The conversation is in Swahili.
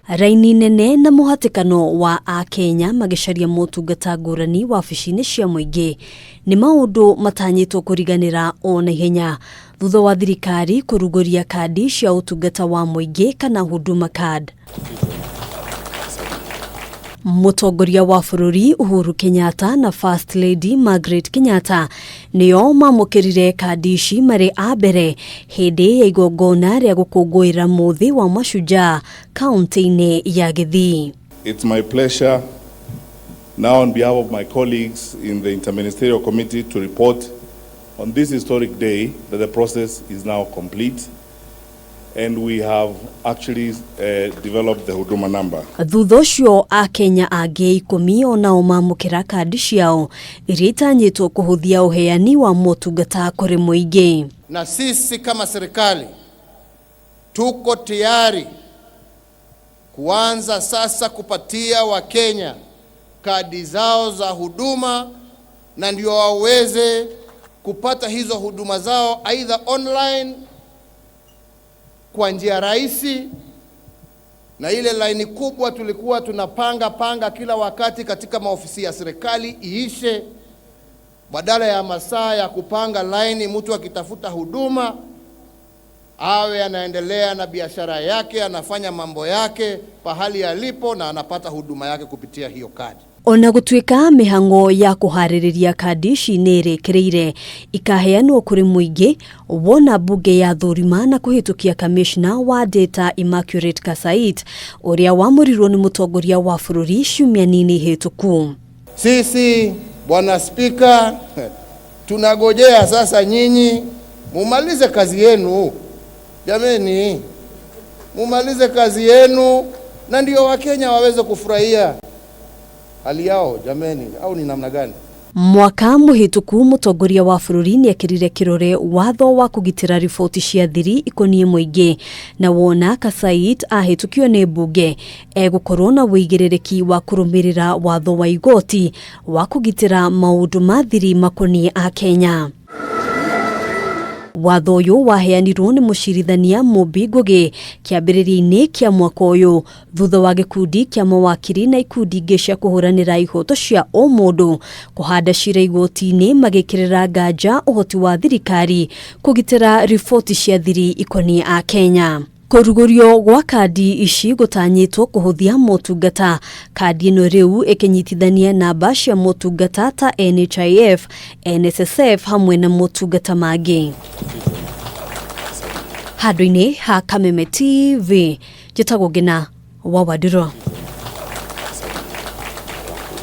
Raini nene na muhatikano wa akenya magisharia motungata ngurani wabici-ini cia muingi ni maundu matanyitwo kuriganira ona ihenya thutha wa thirikari kuruguria kandi cia utungata wa muingi kana Huduma Card. Mutongoria wa bururi Uhuru Kenyatta na First Lady Margaret Kenyatta nio mamukirire kandi ici mari abere hindi ya igongona ria gukungwira muthi wa Mashujaa kaunti-ini ya Kisii. It's my pleasure now on behalf of my colleagues in the Interministerial Committee to report on this historic day that the process is now complete. And we have actually developed the Huduma number. Thutha ucio akenya angi 10 onao mamukira kandi ciao iria itanyitwo kuhuthia uheani wa motungata kuri muingi. Na sisi kama serikali tuko tayari kuanza sasa kupatia Wakenya kadi zao za huduma, na ndio waweze kupata hizo huduma zao either online kwa njia rahisi, na ile laini kubwa tulikuwa tunapanga kila wakati katika maofisi ya serikali iishe, badala ya masaa ya kupanga laini mtu akitafuta huduma awe anaendelea na biashara yake, anafanya mambo yake pahali alipo na anapata huduma yake kupitia hiyo kadi. Ona gutwika mahang'o ya kuhaririria kandi ici nirikireire ikaheanwo kuri muingi, wona mbunge ya thurima na kuhitukia commissioner wa data Immaculate Kasait uria wamurirwo ni Mutongoria wa bururi ciumia nini hituku. Sisi Bwana Spika, tunagojea sasa nyinyi mumalize kazi yenu. Jameni, mumalize kazi yenu na ndio Wakenya waweze kufurahia hali yao. Jameni, au ni namna gani? Mwaka muhituku Mutongoria wa bururi ni ekirire kirore watho wa kugitira riboti cia thiri ikonie muingi, na wona Kasait ahitukio ni mbunge egukorwo na wigiririki wa kurumirira watho wa igoti wa kugitira maundu ma thiri makonie akenya. Watho uyu waheanirwo ni mucirithania Mumbi Ngugi kiambiriria-ini kia mwaka uyu thutha wa gikundi kia mawakiri na ikundi ingi cia kuhuranira ihoto cia o mundu kuhanda cira igoti-ini magikirira nganja uhoti wa thirikari kugitira riboti cia thiri ikonie akenya. Kurugurio gwa kandi ici gutanyitwo kuhuthia motungata, kandi ino riu ikinyitithania namba cia motungata ta NHIF, NSSF hamwe na motungata mangi. Handũ-inĩ ha Kameme TV, njĩtagwo Ngina wa Wadiro.